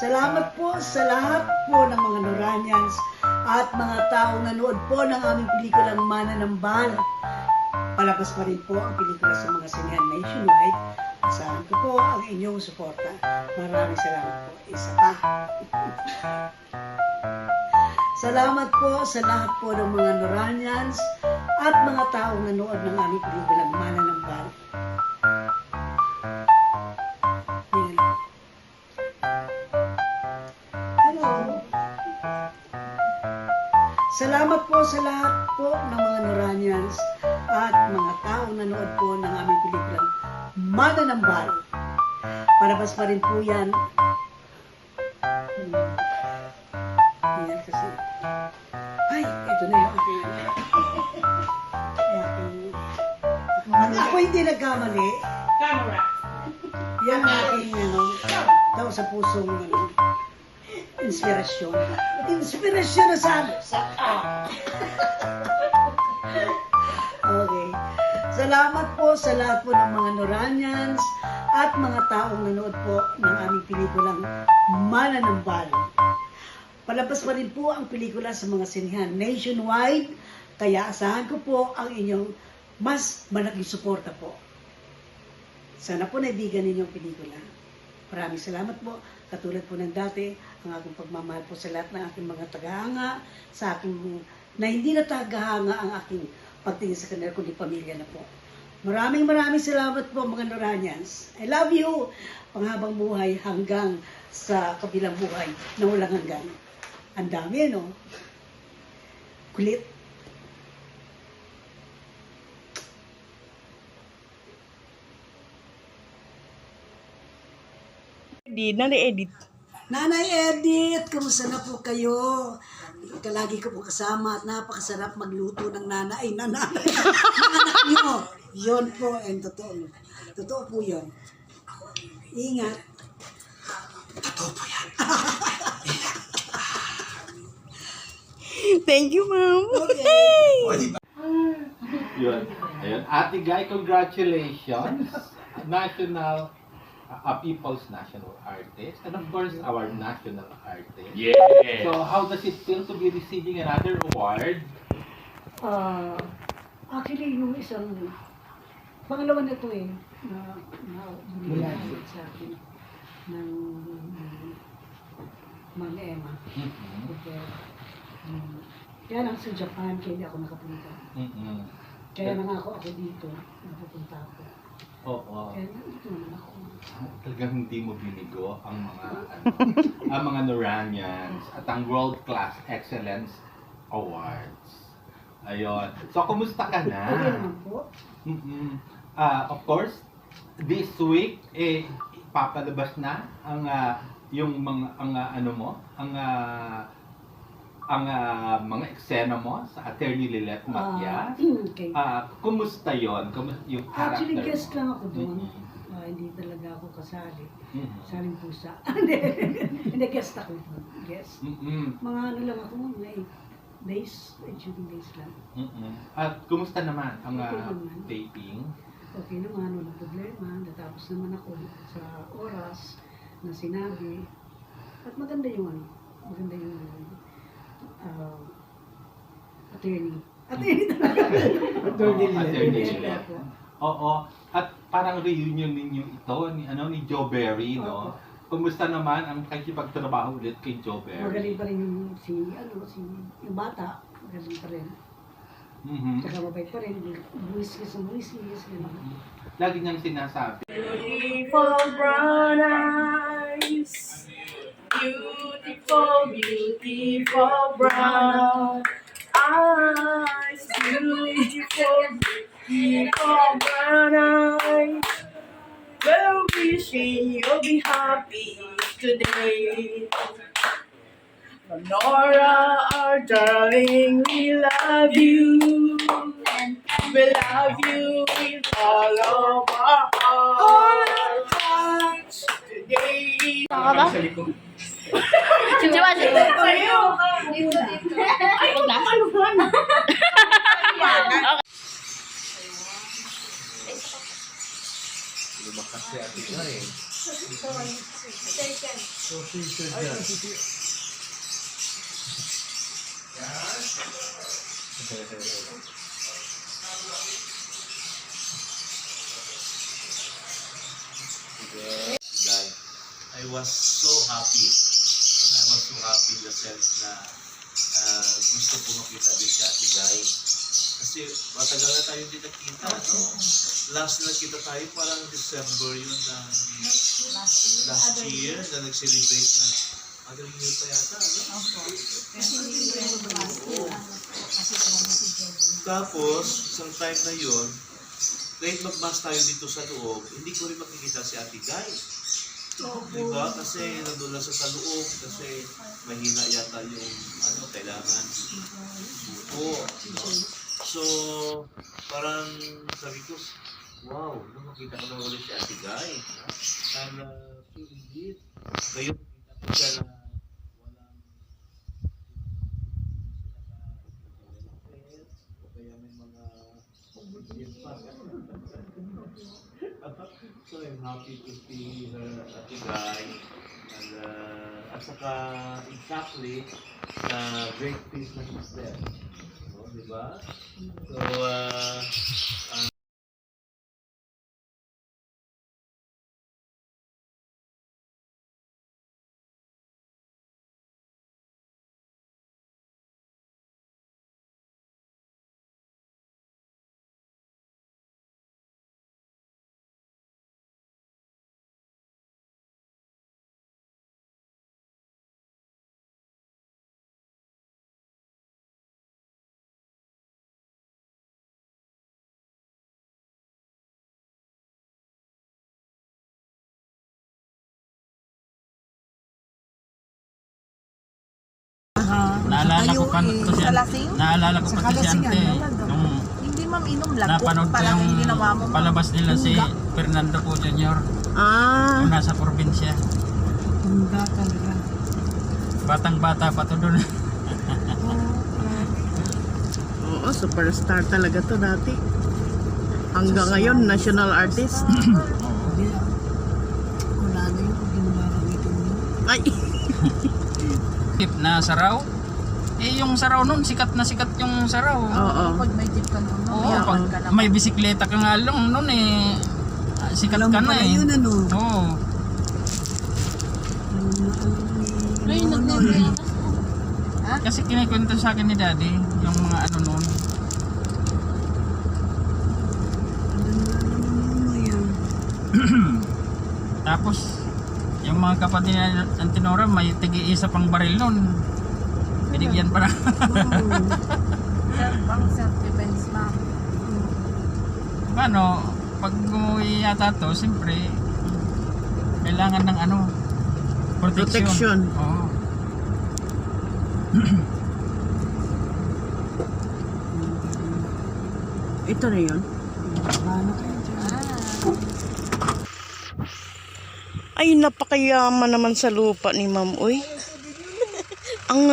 Salamat po sa lahat po ng mga Noranians at mga taong nanood po ng aming pelikulang Mananambal. Palabas pa rin po ang pelikula sa mga sinihan nationwide. Asahan ko po ang inyong suporta. Maraming salamat po. Isa pa. Salamat po sa lahat po ng mga Noranians at mga taong nanood ng aming pelikulang Mananambal. Salamat po sa lahat po ng mga Noranians at mga taong nanood po ng aming pelikulang Mananambal. Palabas pa rin po yan. Yan kasi. Ay, ito na yung aking. Ako hindi nagkamali. Camera. Yan ang aking daw sa pusong inspirasyon. Inspirasyon na sana. Okay. Salamat po sa lahat po ng mga Noranians at mga taong nanood po ng aming pelikulang Mananambal. Palabas pa rin po ang pelikula sa mga sinihan nationwide, kaya asahan ko po ang inyong mas malaking suporta po. Sana po naibigan ninyong pelikula. Maraming salamat po. Katulad po ng dati, ang aking pagmamahal po sa lahat ng aking mga tagahanga, sa aking, na hindi na tagahanga ang aking pagtingin sa kanila, kundi pamilya na po. Maraming salamat po mga Noranians. I love you! Panghabang buhay hanggang sa kabilang buhay na walang hanggan. Ang dami, no? Kulit. Na-edit. Nanay Edith, kumusta na po kayo? Lagi ko po kasama at napakasarap magluto ng nanay ng anak nyo. Yun po, and totoo. Totoo po yun. Ingat. Totoo po yan. Thank you, ma'am. Okay. Yun. Ayun. Ate Guy, congratulations. National, People's National Artist. And of course, our national artist. Yeah. So, how does it feel to be receiving another award? Actually, yung isang, pangalawa na ito na binigay sa akin ng Mang Emma. Okay. Kaya lang sa Japan, kaya hindi ako nakapunta. Kaya nang ako dito, napupunta ako. Oo. Kaya nandito naman ako. Talagang hindi mo binigo ang mga ang mga Noranians at ang World Class Excellence Awards. Ayun. So, kumusta ka na? Okay naman po. Of course, this week papalabas na ang yung mga mga eksena mo sa Attorney Lilet Matias. Okay. Kumusta 'yon? Yung character Actually, guest mo? lang ako doon. Hindi talaga ako kasali. Saling pusa. Hindi, guest ako doon. Guest. Mga ano lang ako, mga 8 days, shooting days lang. At kumusta naman ang Okay naman. taping? Okay naman, walang problema. Natapos naman ako sa oras na sinabi. At maganda yung attorney. Attorney talaga. Attorney Lilet. ako. Oo. At parang reunion ninyo ito ni Joe Berry, no? Kumusta naman ang pakikipagtrabaho ulit kay Joe Berry? Magaling pa rin yung yung bata. Magaling pa rin. Tsaka mabait pa rin. Buwisis. Lagi niyang sinasabi. Beautiful brown eyes. Beautiful brown eyes. Beautiful brown eyes. Well, wishing you'll be happy today. Nora, our darling, we love you. We love you with all of our hearts today. Apa? Coba sih. Tayo! Ay, ano ba? Lumakas si Ate Guy. Guys, I was so happy. I was so happy in the sense na gusto ko makita din si Ate Guy. Kasi matagal na tayo hindi nakita, no? Last na nakita tayo parang December yun na last year na nag-celebrate na Mother Year pa yata, no? Oo. Tapos, isang time na yun, kahit mag-mass tayo dito sa loob, hindi ko rin makikita si Ate Guy. Diba? Kasi nandun lang siya sa loob kasi mahina yata yung kailangan buko. No? So, parang sabi ko, wow, nung makita ko na ulit si Ate Guy. And so indeed, ngayon makita ko siya na walang o kaya may mga so I'm happy to see her Ate Guy. And at saka exactly great peace na she's there. No, diba? So, Naalala ko pa to si Ante. Nung Hindi ma'am, inom lang. napanood ko Parang yung ginawa mo. palabas nila si Fernando po Jr. Ah, Yung nasa probinsya. tungga talaga. Batang-bata pa to doon. Oo, superstar talaga to dati. Hanggang ngayon, national artist. Wala na yun kung ginagamitin mo. Ay! Tip na saraw. Eh yung saraw nun, sikat na sikat yung saraw. Oo. Pag may jeep ka nun, Oo, mayaman pag ka naman. may bisikleta ka nga lang nun eh. Sikat Alam ka mo na pala eh. yun, ano? Oo. Kasi kinikwento sa akin ni Daddy yung mga ano nun. Tapos yung mga kapatid ni Antinora may tigi-isa pang baril nun. Binigyan pa na. Pang self-defense ma'am. Paano? Pag umuwi yata to, siyempre kailangan ng ano, protection. Oo. Ito na yun. Ay, napakayaman naman sa lupa ni Ma'am Uy. Ang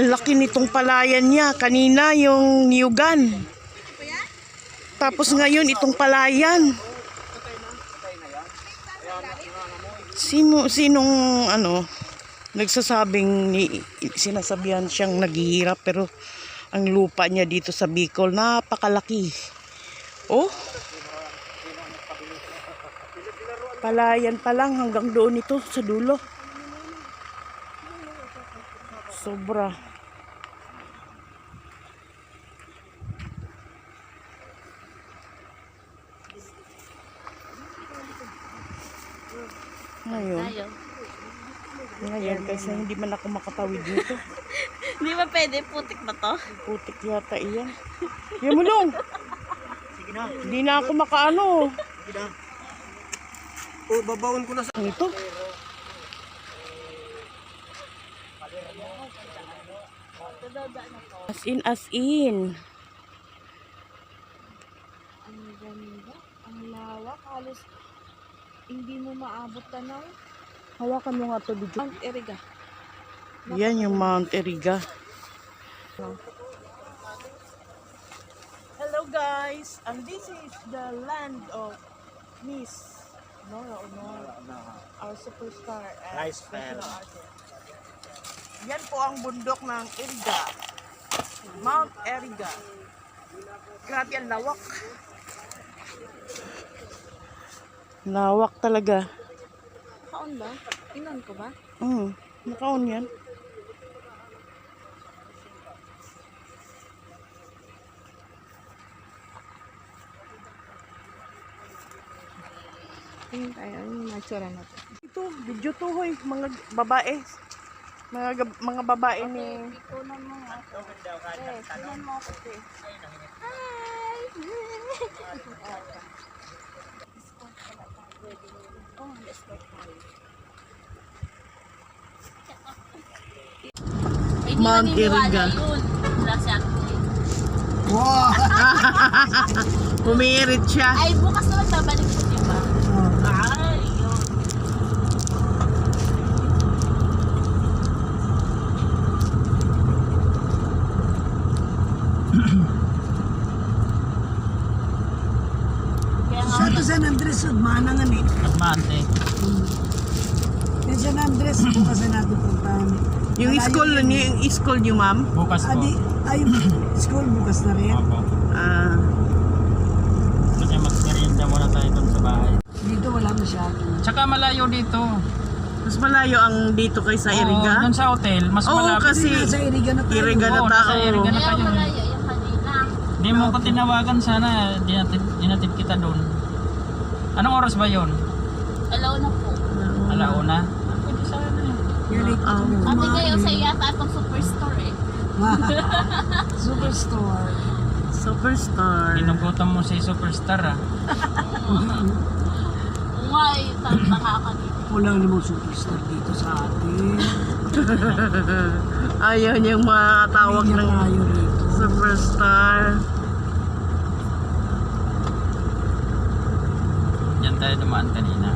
laki nitong palayan niya. Kanina yung niyugan. Tapos ngayon itong palayan. Sinong nagsasabing sinasabihan siyang naghihirap pero ang lupa niya dito sa Bicol napakalaki. Oh. Palayan pa lang hanggang doon ito sa dulo. Sobra. Ngayon kasi hindi man ako makatawid dito. Hindi ba pwede? Putik ba to? Putik yata iyan. Yan mo lang. Sige na. Hindi na ako makaano. Sige na. O, babawon ko na sa... Ito. As in, as in. Ang ganda, ang lawak, halos hindi mo maabot tanaw. Hawakan mo nga ito, video. Mount Eriga. Yan yung Mount Eriga. Hello guys, and this is the land of Miss Nora Honor, our superstar and special artist. Yan po ang bundok ng Eriga. Mount Eriga. Grabe ang lawak. Lawak talaga. Kaon ba? Inon ko ba? Nakaon yan. Tingin tayo. Ano yung natsura na to? Ito, video to hoy, mga babae. Mga babae ni... Ikunan mo ako. Ikunan mo ako. Hindi Mount maniniwala Iriga. yun. Wala siya. Wow! Pumirit siya. Ay, bukas naman babalik ko, diba? Ay, yun. Kaya nga, Sa to San Andres, manangan eh. Magmante. Yung San Andres, bukas na natin puntahan. Yung Malayo school, yun. yung school niyo, ma'am? Bukas po. Ay, school bukas na rin. Opo. Ah, Kasi mag-merienda muna tayo doon sa bahay. Dito wala masyado. Tsaka malayo dito. mas malayo ang dito kaysa Iriga. Oo, doon sa hotel, mas Oo, malapit. kasi Nasa Iriga na tayo. Iriga na Oo, tao. nasa Iriga na kaya tayo. malayo yung kanina. Hindi mo ko tinawagan sana, dinatid kita doon. Anong oras ba yon? Alaw na po. Alauna? Pwede sana eh. Ate kayo sa yata itong superstore eh. Superstore. Superstar. Ginugutom mo si Superstar ah. Umay, nakakalimutan. Wala namang superstar dito sa atin. Ayun yung mga tawag Linya ng tayo rito. superstar. Diyan tayo dumaan kanina.